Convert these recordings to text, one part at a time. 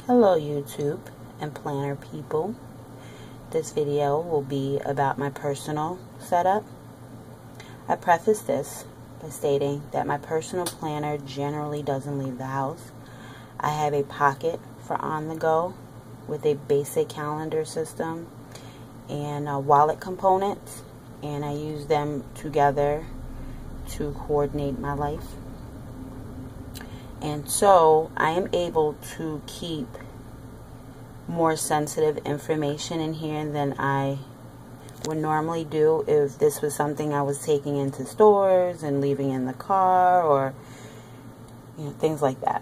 Hello YouTube and planner people. This video will be about my personal setup. I preface this by stating that my personal planner generally doesn't leave the house. I have a pocket for on the go with a basic calendar system and wallet components, and I use them together to coordinate my life. And so I am able to keep more sensitive information in here than I would normally do if this was something I was taking into stores and leaving in the car, or things like that.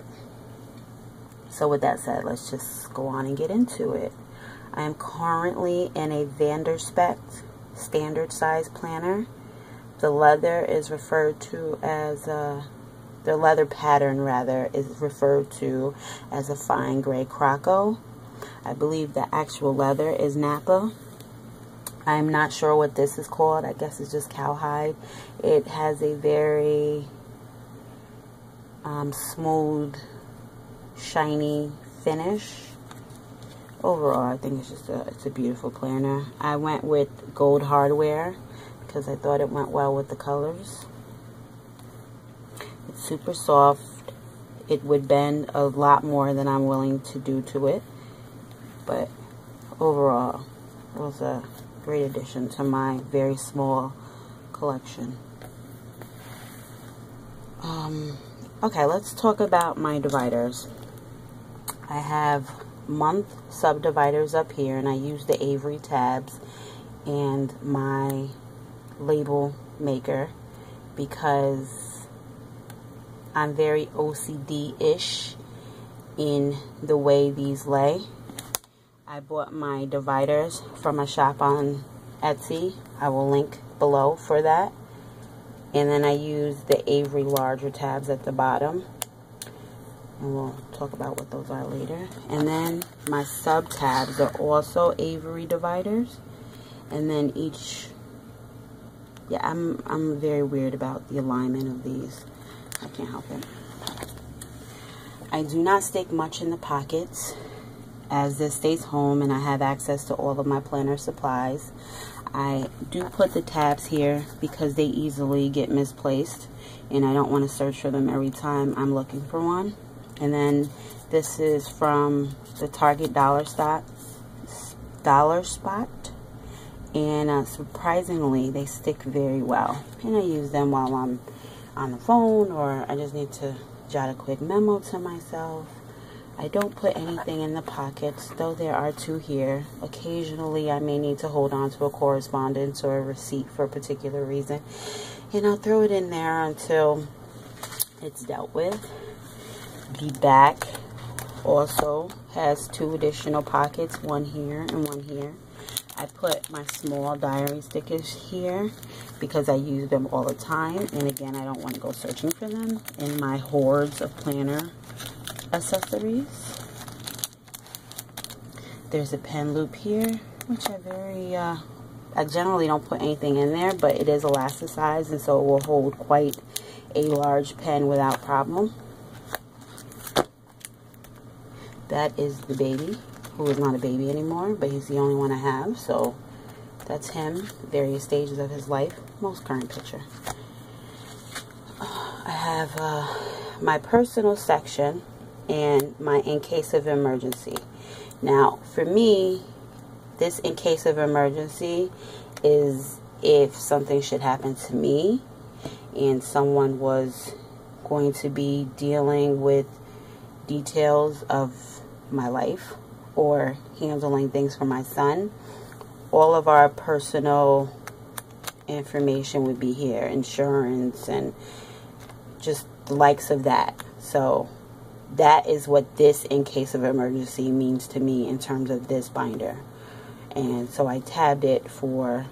So with that said, let's just go on and get into it. I am currently in a Vanderspect standard size planner. The leather is referred to as the leather pattern rather is referred to as a fine gray Croco. I believe the actual leather is Napa. I'm not sure what this is called. I guess it's just cowhide. It has a very smooth, shiny finish. Overall, I think it's a beautiful planner. I went with gold hardware because I thought it went well with the colors. It's super soft. It would bend a lot more than I'm willing to do to it. But overall, it was a great addition to my very small collection. Okay, let's talk about my dividers. I have month subdividers up here, and I use the Avery tabs and my label maker because I'm very OCD-ish in the way these lay. I bought my dividers from a shop on Etsy. I will link below for that. And then I use the Avery larger tabs at the bottom. And we'll talk about what those are later. And then my sub tabs are also Avery dividers. And then each, I'm very weird about the alignment of these. I can't help it. I do not stick much in the pockets, as this stays home and I have access to all of my planner supplies. I do put the tabs here because they easily get misplaced and I don't want to search for them every time I'm looking for one. And then this is from the Target Dollar Spot, and surprisingly they stick very well, and I use them while I'm on the phone or I just need to jot a quick memo to myself. I don't put anything in the pockets, though there are two here. Occasionally I may need to hold on to a correspondence or a receipt for a particular reason, and I'll throw it in there until it's dealt with. The back also has two additional pockets, one here and one here. I put my small diary stickers here because I use them all the time, and again, I don't want to go searching for them in my hordes of planner accessories. There's a pen loop here, which I generally don't put anything in there, but it is elasticized, and so it will hold quite a large pen without problem. That is the baby, who is not a baby anymore, but he's the only one I have, so that's him, various stages of his life, most current picture. I have my personal section and my in case of emergency. Now, for me, this in case of emergency is if something should happen to me and someone was going to be dealing with details of my life or handling things for my son. All of our personal information would be here, insurance and just the likes of that. So that is what this in case of emergency means to me in terms of this binder. And so I tabbed it for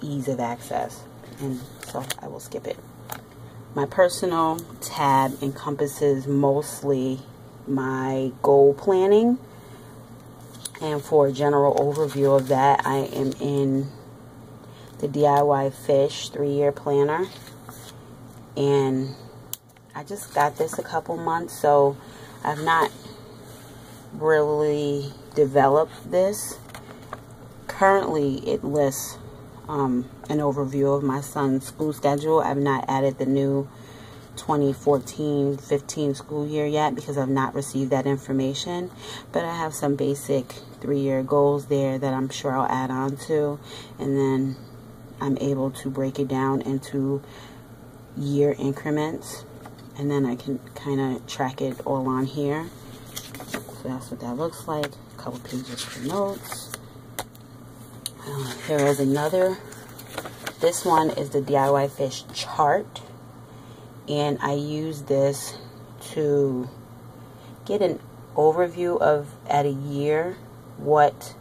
ease of access, and so I will skip it. My personal tab encompasses mostly my goal planning, and for a general overview of that, I am in the DIY Fish 3-year planner, and I just got this a couple months, so I've not really developed this. Currently, it lists an overview of my son's school schedule. I've not added the new 2014-15 school year yet because I've not received that information, but I have some basic 3-year goals there that I'm sure I'll add on to, and then I'm able to break it down into year increments, and then I can kind of track it all on here. So that's what that looks like. A couple pages for notes. Here is another. This one is the DIY Fish chart, and I use this to get an overview of, at a year, what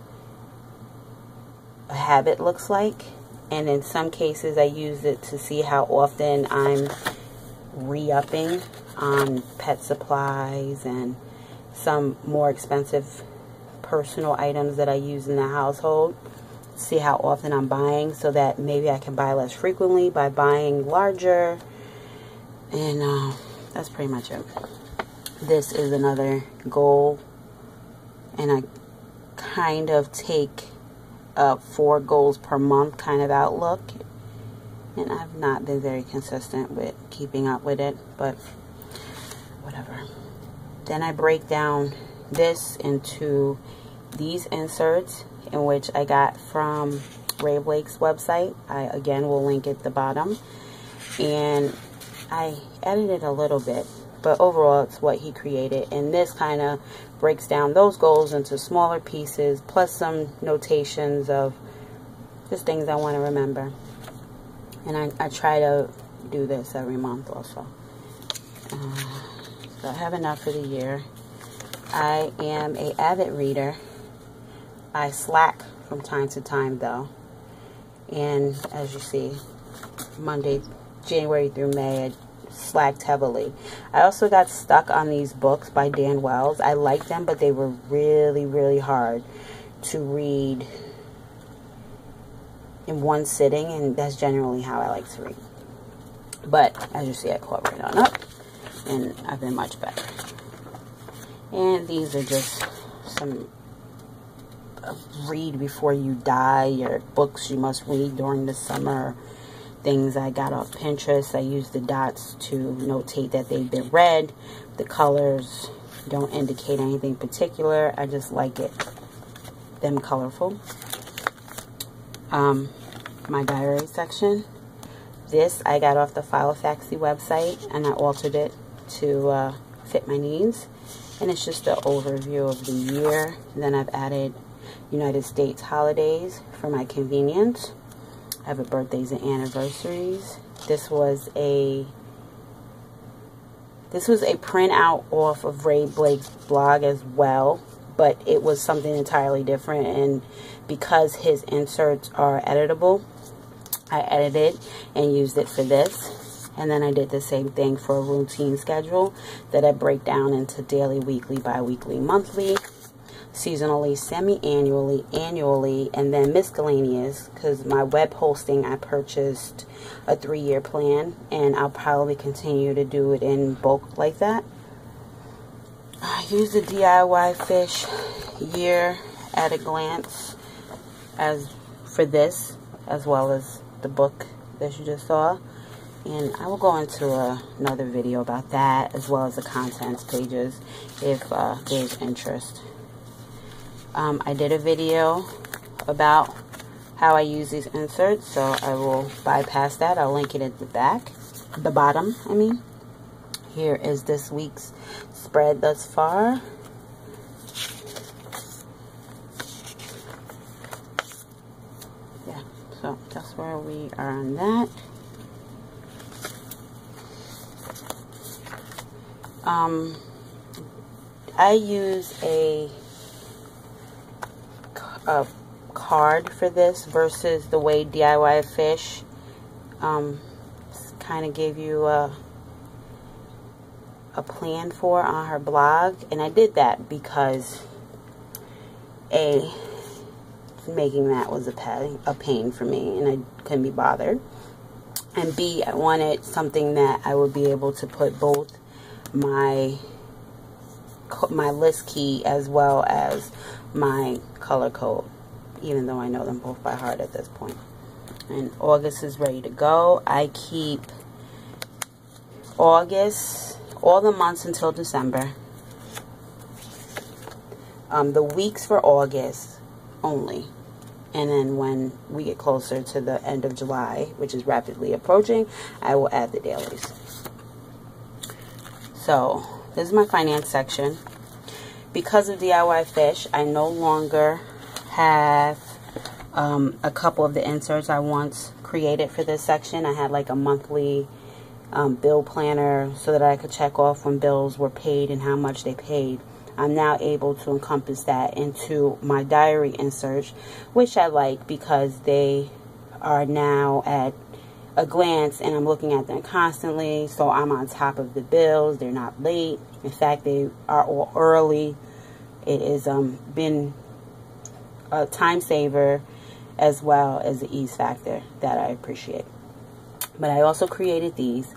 a habit looks like. And in some cases I use it to see how often I'm re-upping on pet supplies and some more expensive personal items that I use in the household. See how often I'm buying, so that maybe I can buy less frequently by buying larger. And that's pretty much it. This is another goal, and I kind of take 4 goals per month kind of outlook, and I've not been very consistent with keeping up with it, but whatever. Then I break down this into these inserts, in which I got from Ray Blake's website. I again will link at the bottom, and I edited a little bit, but overall it's what he created. And this kind of breaks down those goals into smaller pieces, plus some notations of just things I want to remember. And I try to do this every month also. So I have enough for the year. I am an avid reader. I slack from time to time though, and as you see, January through May, I slacked heavily. I also got stuck on these books by Dan Wells. I liked them, but they were really, really hard to read in one sitting, and that's generally how I like to read. But as you see, I caught right on up, and I've been much better. And these are just some read before you die, your books you must read during the summer, things I got off Pinterest. I use the dots to notate that they've been read. The colors don't indicate anything particular. I just like them colorful. My diary section. This I got off the Filofaxy website, and I altered it to fit my needs. And it's just an overview of the year. And then I've added United States holidays for my convenience. I have birthdays and anniversaries. This was a printout off of Ray Blake's blog as well, but it was something entirely different, and because his inserts are editable, I edited and used it for this. And then I did the same thing for a routine schedule that I break down into daily, weekly, bi-weekly, monthly, seasonally, semi-annually, annually, and then miscellaneous, because my web hosting, I purchased a 3-year plan, and I'll probably continue to do it in bulk like that. I use the DIY Fish year at a glance as for this, as well as the book that you just saw. And I will go into another video about that, as well as the contents pages, if there's interest. I did a video about how I use these inserts, so I will bypass that. I'll link it at the bottom, I mean. Here is this week's spread thus far. Yeah, so that's where we are on that. I use a card for this versus the way DIY Fish kind of gave you a plan for on her blog. And I did that because A, making that was a pain for me, and I couldn't be bothered, and B, I wanted something that I would be able to put both my my list key as well as my color code, even though I know them both by heart at this point. And August is ready to go. I keep August, all the months until December. The weeks for August only. And then when we get closer to the end of July, which is rapidly approaching, I will add the dailies. So, this is my finance section. Because of DIY Fish, I no longer have a couple of the inserts I once created for this section. I had like a monthly bill planner so that I could check off when bills were paid and how much they paid. I'm now able to encompass that into my diary inserts, which I like because they are now at a glance and I'm looking at them constantly, so I'm on top of the bills. They're not late. In fact, they are all early. It has been a time saver as well as the ease factor that I appreciate. But I also created these,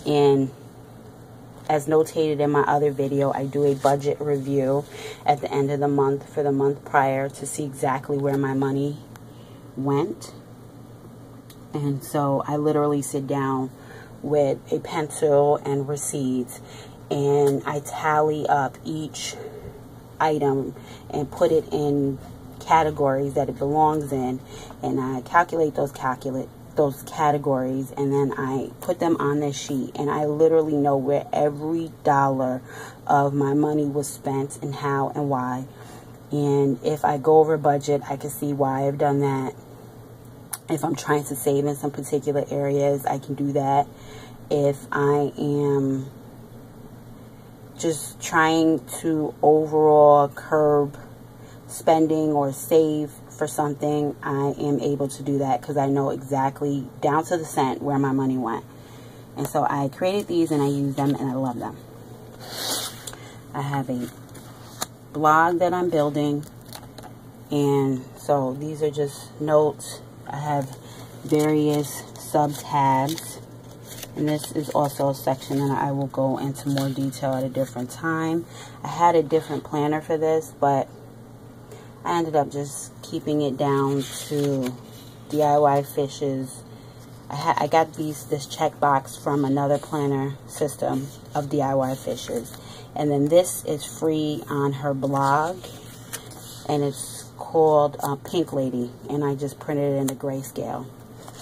and as notated in my other video, I do a budget review at the end of the month for the month prior to see exactly where my money went. And so I literally sit down with a pencil and receipts, and I tally up each item and put it in categories that it belongs in, and I calculate those categories, and then I put them on this sheet, and I literally know where every dollar of my money was spent and how and why. And if I go over budget, I can see why I've done that. If I'm trying to save in some particular areas, I can do that. If I am just trying to overall curb spending or save for something, I am able to do that because I know exactly down to the cent where my money went. And so I created these and I use them and I love them. I have a blog that I'm building, and so these are just notes. I have various sub tabs, and this is also a section that I will go into more detail at a different time. I had a different planner for this, but I ended up just keeping it down to DIY Fishes. I got this checkbox from another planner system of DIY Fishes, and then this is free on her blog, and it's called Pink Lady, and I just printed it in the grayscale.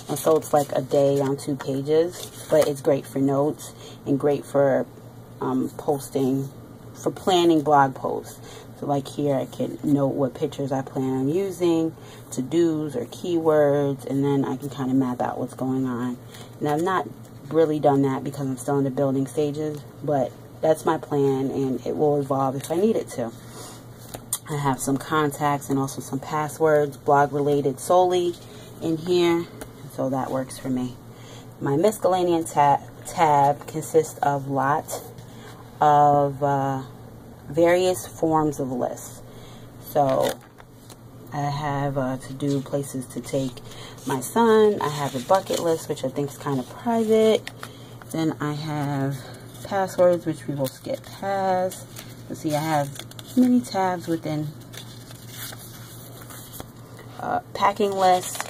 And so it's like a day on 2 pages, but it's great for notes and great for posting, for planning blog posts. So like here, I can note what pictures I plan on using, to-dos or keywords, and then I can kind of map out what's going on. And I've not really done that because I'm still in the building stages, but that's my plan, and it will evolve if I need it to. I have some contacts and also some passwords, blog related solely in here, so that works for me. My miscellaneous tab consists of lots of various forms of lists. So I have to-do places to take my son. I have a bucket list, which I think is kind of private. Then I have passwords, which we will skip past. Let's see, I have many tabs within packing list,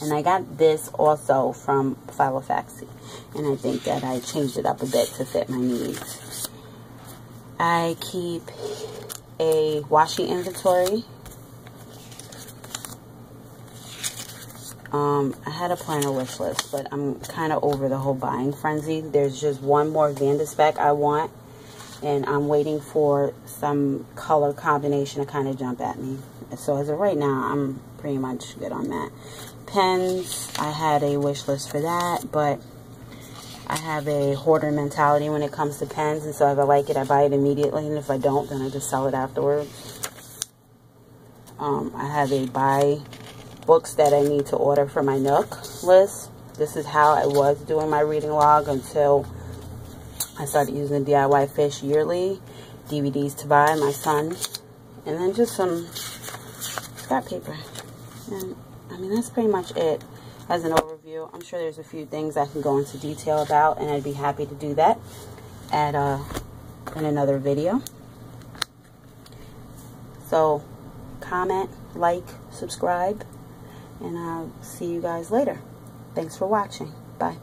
and I got this also from Filofaxy, and I think that I changed it up a bit to fit my needs. I keep a washi inventory. I had a planner wish list, but I'm kind of over the whole buying frenzy. There's just one more Vanderspec I want, and I'm waiting for some color combination to kind of jump at me. So as of right now, I'm pretty much good on that. Pens, I had a wish list for that, but I have a hoarder mentality when it comes to pens, and so if I like it, I buy it immediately, and if I don't, then I just sell it afterwards. I have a buy books that I need to order for my Nook list. This is how I was doing my reading log until I started using the DIY Fish yearly. DVDs to buy, my son, and then just some scrap paper. And I mean, that's pretty much it as an overview. I'm sure there's a few things I can go into detail about, and I'd be happy to do that at in another video. So comment, like, subscribe, and I'll see you guys later. Thanks for watching. Bye.